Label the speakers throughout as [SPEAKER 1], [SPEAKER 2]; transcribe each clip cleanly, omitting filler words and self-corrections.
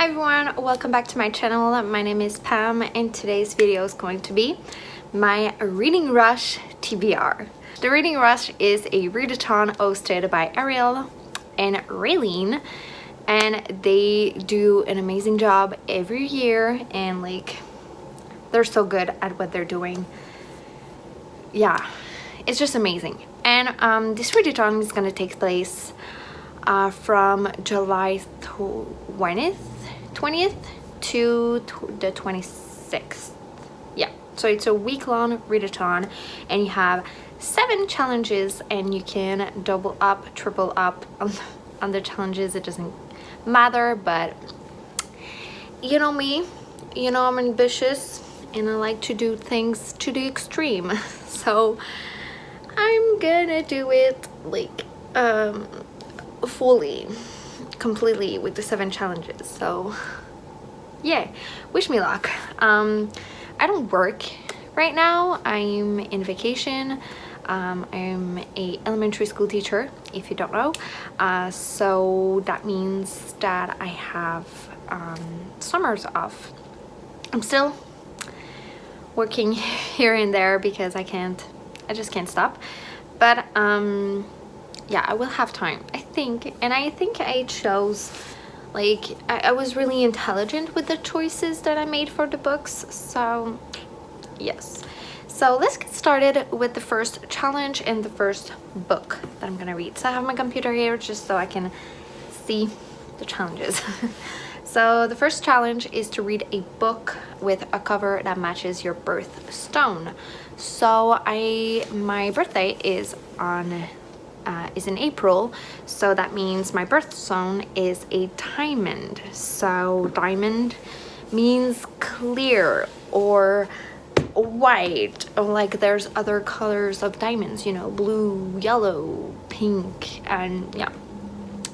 [SPEAKER 1] Hi everyone, welcome back to my channel. My name is Pam and today's video is going to be my Reading Rush TBR. The Reading Rush is a readathon hosted by Ariel and Raylene, and they do an amazing job every year, and like they're so good at what they're doing. Yeah, it's just amazing. And this readathon is going to take place from July 20th to the 26th. Yeah, so it's a week-long readathon and you have 7 challenges, and you can double up, triple up on the challenges. It doesn't matter, but you know me, you know I'm ambitious and I like to do things to the extreme. So I'm gonna do it like fully, completely with the 7 challenges. So yeah, wish me luck. I don't work right now. I'm in vacation. I'm a elementary school teacher, if you don't know. So that means that I have summers off. I'm still working here and there because I just can't stop. But yeah, I will have time, I think. And I think I chose, like, I was really intelligent with the choices that I made for the books. So yes, so let's get started with the first challenge and the first book that I'm gonna read. So I have my computer here just so I can see the challenges. So the first challenge is to read a book with a cover that matches your birthstone. So my birthday is in April, so that means my birthstone is a diamond. So diamond means clear or white, or like there's other colors of diamonds, you know, blue, yellow, pink, and yeah,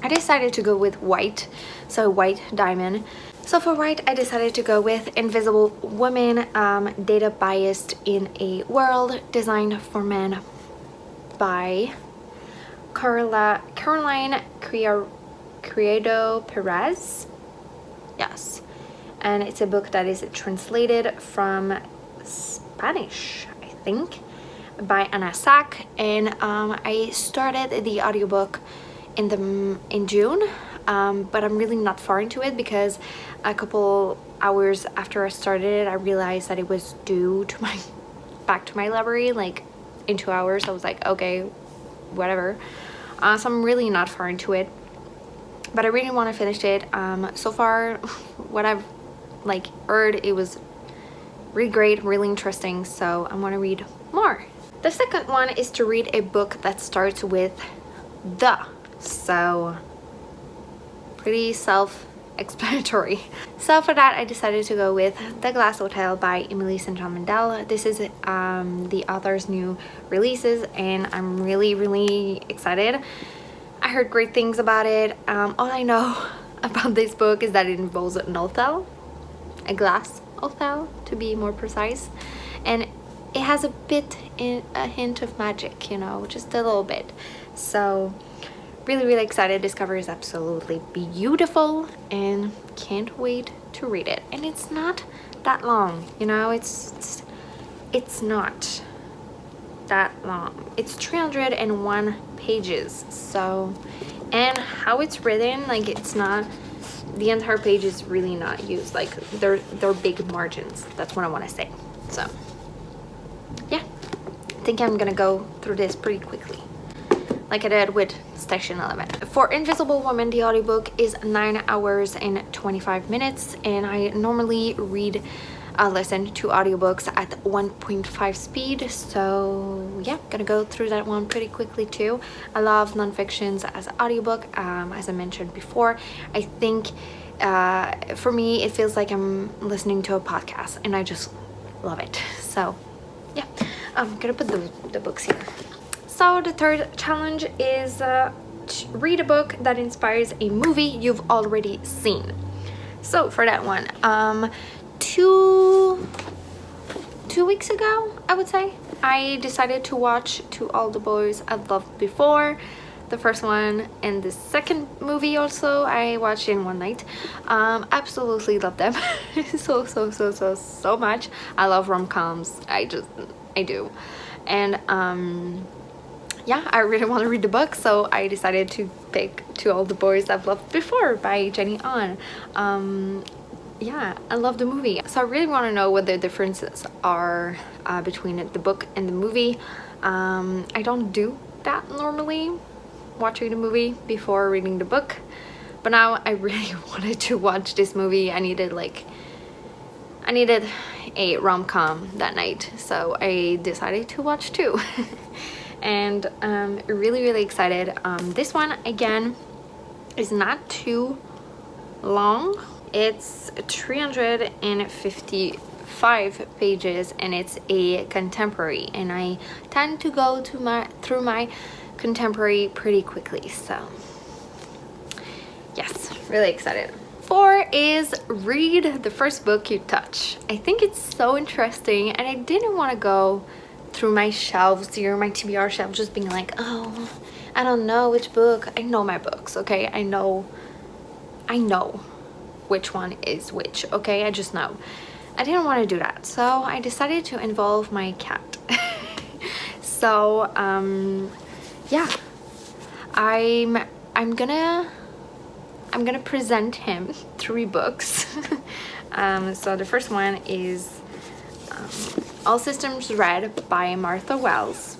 [SPEAKER 1] I decided to go with white, so white diamond. So for white, I decided to go with Invisible Woman, Data Biased in a World Designed for Men by Caroline Criado Perez. Yes, and it's a book that is translated from Spanish, I think, by Anna Sack. And I started the audiobook in June, but I'm really not far into it because a couple hours after I started it, I realized that it was due to back to my library like in 2 hours. I was like, okay, whatever. So I'm really not far into it, but I really want to finish it. So far, what I've like heard, it was really great, really interesting, so I want to read more. The second one is to read a book that starts with the, so pretty self-explanatory. So for that, I decided to go with The Glass Hotel by Emily St. John Mandel. This is the author's new releases, and I'm really excited. I heard great things about it. All I know about this book is that it involves an hotel, a glass hotel to be more precise, and it has a hint of magic, you know, just a little bit. So really excited. This cover is absolutely beautiful and can't wait to read it. And it's not that long, you know, it's not that long. It's 301 pages. So, and how it's written, like, it's not, the entire page is really not used, like they're big margins. That's what I want to say. So yeah, I think I'm gonna go through this pretty quickly like I did with Section 11. For Invisible Woman, the audiobook is 9 hours and 25 minutes, and I normally listen to audiobooks at 1.5 speed. So yeah, gonna go through that one pretty quickly too. I love nonfictions as an audiobook. As I mentioned before, I think for me it feels like I'm listening to a podcast, and I just love it. So yeah, I'm gonna put the books here. So the third challenge is to read a book that inspires a movie you've already seen. So for that one, 2 weeks ago, I would say, I decided to watch To All the Boys I've Loved Before the first one and the second movie also. I watched in one night. Absolutely love them. so much. I love rom-coms. I do. And yeah, I really want to read the book, so I decided to pick To All the Boys I've Loved Before by Jenny On. Yeah, I love the movie, so I really want to know what the differences are between the book and the movie. I don't do that normally, watching the movie before reading the book, but now I really wanted to watch this movie. I needed a rom-com that night, so I decided to watch two. And really excited. This one again is not too long. It's 355 pages and it's a contemporary, and I tend to go through my contemporary pretty quickly, so yes, really excited. 4 is read the first book you touch. I think it's so interesting, and I didn't want to go through my shelves here, my TBR shelf, just being like, oh, I don't know which book. I know my books, okay? I know which one is which, okay? I just know. I didn't want to do that, so I decided to involve my cat. So yeah, I'm gonna present him 3 books. So the first one is All Systems Red by Martha Wells.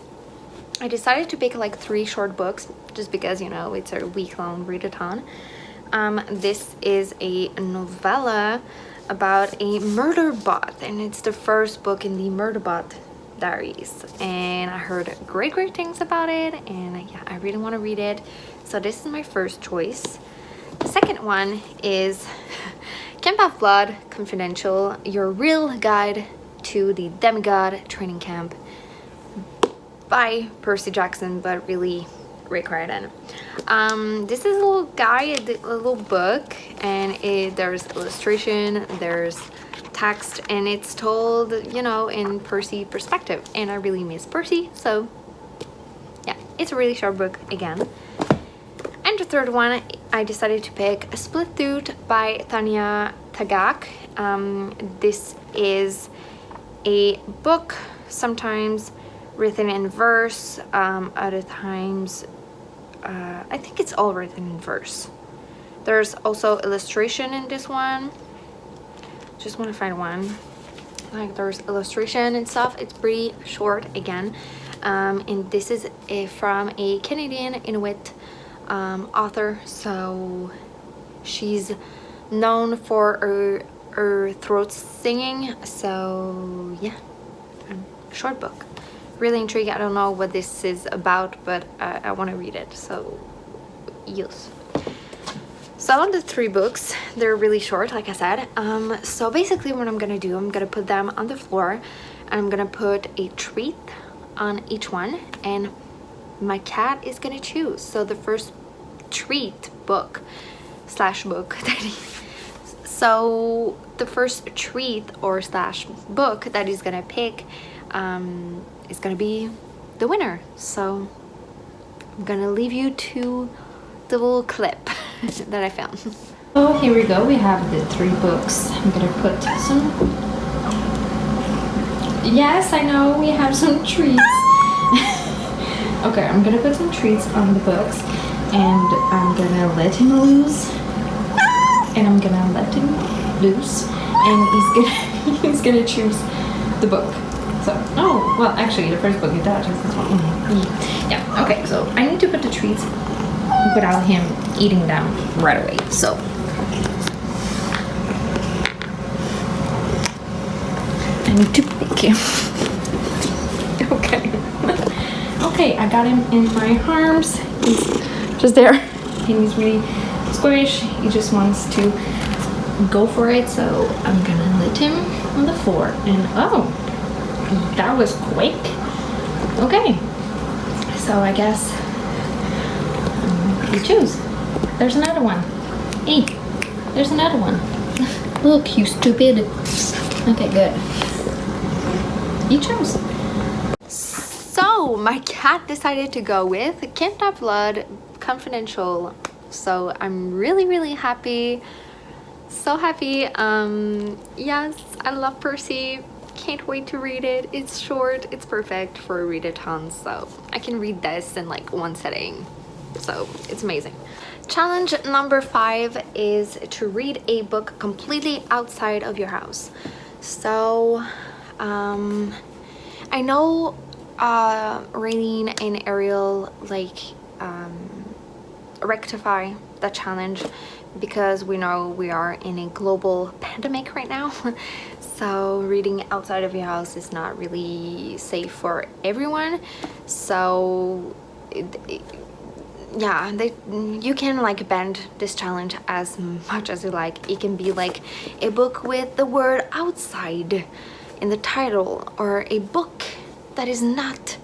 [SPEAKER 1] I decided to pick like 3 short books just because, you know, it's a week-long readathon. This is a novella about a murder bot, and it's the first book in the Murder Bot Diaries, and I heard great things about it, and yeah, I really want to read it, so this is my first choice. The second one is Camp Half Blood Confidential, Your Real Guide to the Demigod Training Camp by Percy Jackson, but really Rick Riordan. This is a little guide, a little book, and there's illustration, there's text, and it's told, you know, in Percy perspective, and I really miss Percy, so yeah, it's a really short book again. And the third one, I decided to pick Split Throat by Tanya Tagaq. This is a book, sometimes written in verse, other times I think it's all written in verse. There's also illustration in this one. Just want to find one. Like, there's illustration and stuff. It's pretty short again. And this is from a Canadian Inuit author. So she's known for her throat singing. So yeah, short book. Really intrigued. I don't know what this is about, but I want to read it, so yes. So on the 3 books, they're really short, like I said. So basically what I'm gonna do, I'm gonna put them on the floor, and I'm gonna put a treat on each one, and my cat is gonna choose. So the first treat book / book so the first treat or / book that he's gonna pick is gonna be the winner. So I'm gonna leave you to the little clip that I found. Oh, here we go. We have the 3 books. I'm gonna put some. Yes, I know we have some treats. Okay, I'm gonna put some treats on the books, and I'm gonna let him loose. And I'm gonna let him loose, and he's gonna choose the book. So, oh, well, actually, the first book you touch is this one. Yeah, okay, so I need to put the treats without him eating them right away. So, I need to pick him. Okay. Okay, I got him in my arms. He's just there. And he's really squish. He just wants to go for it. So, I'm gonna let him on the floor. And, oh, that was quick. Okay, so I guess you choose. There's another one. Hey, there's another one. Look, you stupid. Okay, good. You chose. So So my cat decided to go with Kidnapped Blood Confidential. So I'm really happy. So happy. Yes, I love Percy. Can't wait to read it. It's short, it's perfect for a readathon, so I can read this in like one sitting. So it's amazing. Challenge number 5 is to read a book completely outside of your house. So I know Raylene and Ariel like rectify the challenge because we know we are in a global pandemic right now. So reading outside of your house is not really safe for everyone. So yeah, you can like bend this challenge as much as you like. It can be like a book with the word outside in the title, or a book that is not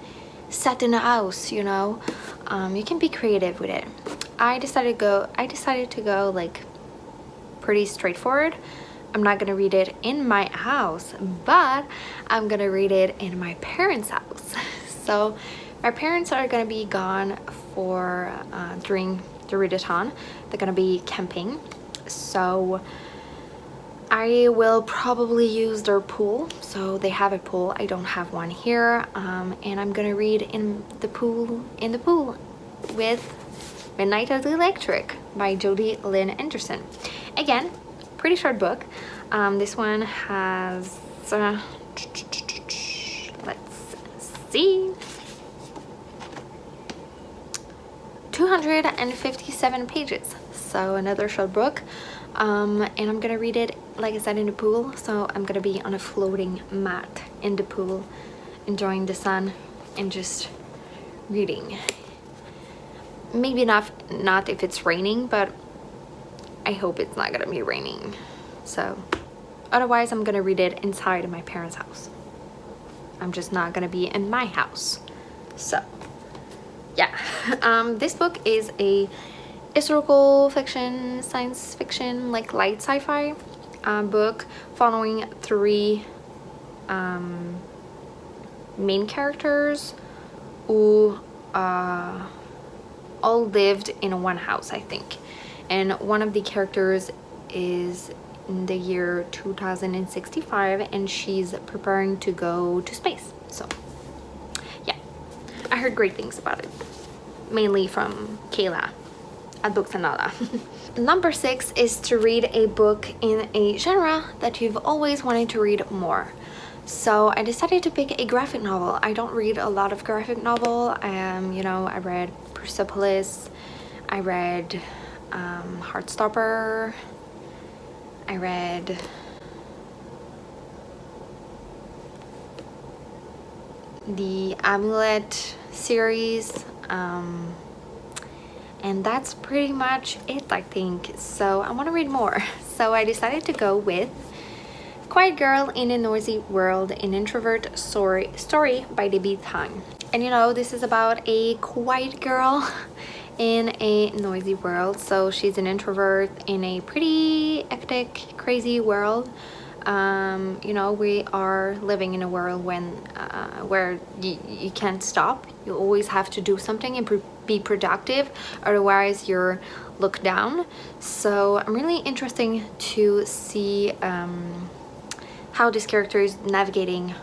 [SPEAKER 1] set in a house, you know. You can be creative with it. I decided to go like pretty straightforward. I'm not gonna read it in my house, but I'm gonna read it in my parents' house. So my parents are gonna be gone for during the readathon. They're gonna be camping, so I will probably use their pool. So they have a pool, I don't have one here, and I'm gonna read in the pool with Midnight of the Electric by Jodi Lynn Anderson. Again, pretty short book. This one has let's see, 257 pages, so another short book. And I'm gonna read it, like I said, in the pool. So I'm gonna be on a floating mat in the pool, enjoying the sun and just reading. Maybe not if it's raining, but I hope it's not gonna be raining. So otherwise I'm gonna read it inside my parents' house. I'm just not gonna be in my house. So yeah, this book is a historical fiction, science fiction, like light sci-fi book following 3 main characters who all lived in one house, I think. And one of the characters is in the year 2065 and she's preparing to go to space. So yeah, I heard great things about it, mainly from Kayla at Books and Nada. Number 6 is to read a book in a genre that you've always wanted to read more. So I decided to pick a graphic novel. I don't read a lot of graphic novel. You know, I read Persepolis, I read Heartstopper, I read the Amulet series, and that's pretty much it, I think. So I want to read more. So I decided to go with Quiet Girl in a Noisy World, an Introvert Story by Debbie Tang. And you know, this is about a quiet girl in a noisy world. So she's an introvert in a pretty hectic, crazy world. You know, we are living in a world where you can't stop. You always have to do something and be productive, otherwise you're looked down. So I'm really interested to see how this character is navigating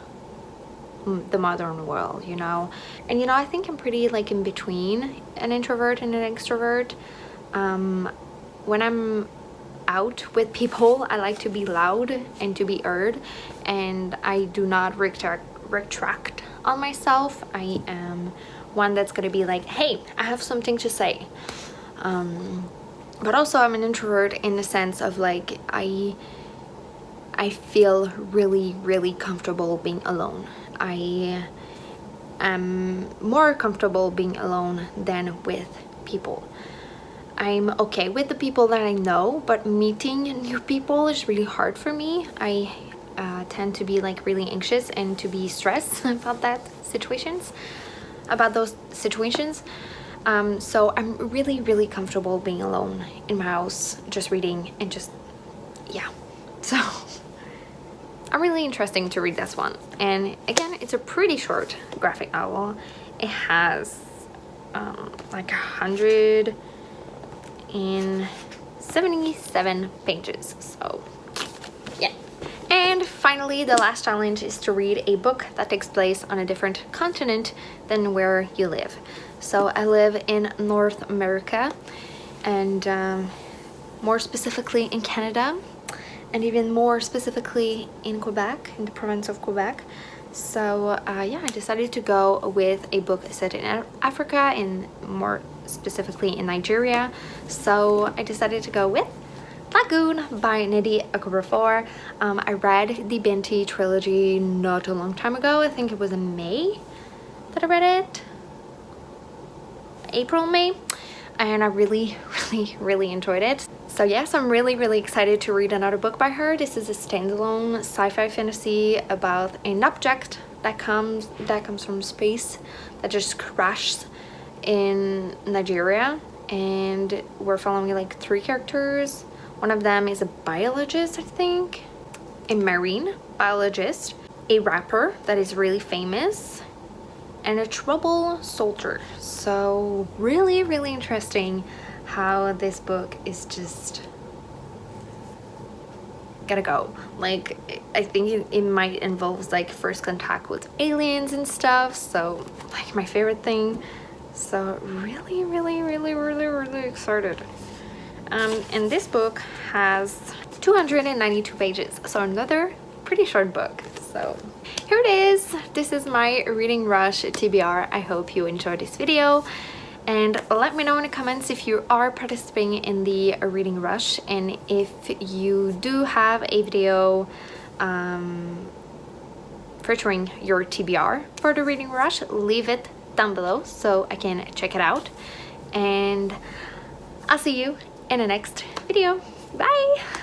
[SPEAKER 1] the modern world, you know. And you know, I think I'm pretty like in between an introvert and an extrovert. When I'm out with people, I like to be loud and to be heard, and I do not retract on myself. I am one that's gonna be like, hey, I have something to say. But also I'm an introvert in the sense of like I feel really comfortable being alone. I am more comfortable being alone than with people. I'm okay with the people that I know, but meeting new people is really hard for me. I tend to be like really anxious and to be stressed about those situations. So I'm really comfortable being alone in my house, just reading and just, yeah. So I'm really interested to read this one. And again, it's a pretty short graphic novel. it has like 177 pages, so yeah. And finally, the last challenge is to read a book that takes place on a different continent than where you live. So I live in North America, and more specifically in Canada, and even more specifically in Quebec, in the province of Quebec. So yeah, I decided to go with a book set in Africa, and more specifically in Nigeria. So I decided to go with Lagoon by Nnedi Okorafor. I read the Binti trilogy not a long time ago. I think it was in May that I read it. April, May. And I really enjoyed it. So yes, I'm really excited to read another book by her. This is a standalone sci-fi fantasy about an object that comes from space that just crashed in Nigeria, and we're following like 3 characters. One of them is a biologist, I think, a marine biologist, a rapper that is really famous, and a trouble soldier. So really interesting how this book is just gotta go. Like, I think it might involve like first contact with aliens and stuff, so like my favorite thing. So really excited. And this book has 292 pages, so another pretty short book. So here it is. This is my Reading Rush TBR. I hope you enjoyed this video, and let me know in the comments if you are participating in the Reading Rush, and if you do have a video featuring your TBR for the Reading Rush, leave it down below so I can check it out. And I'll see you in the next video. Bye!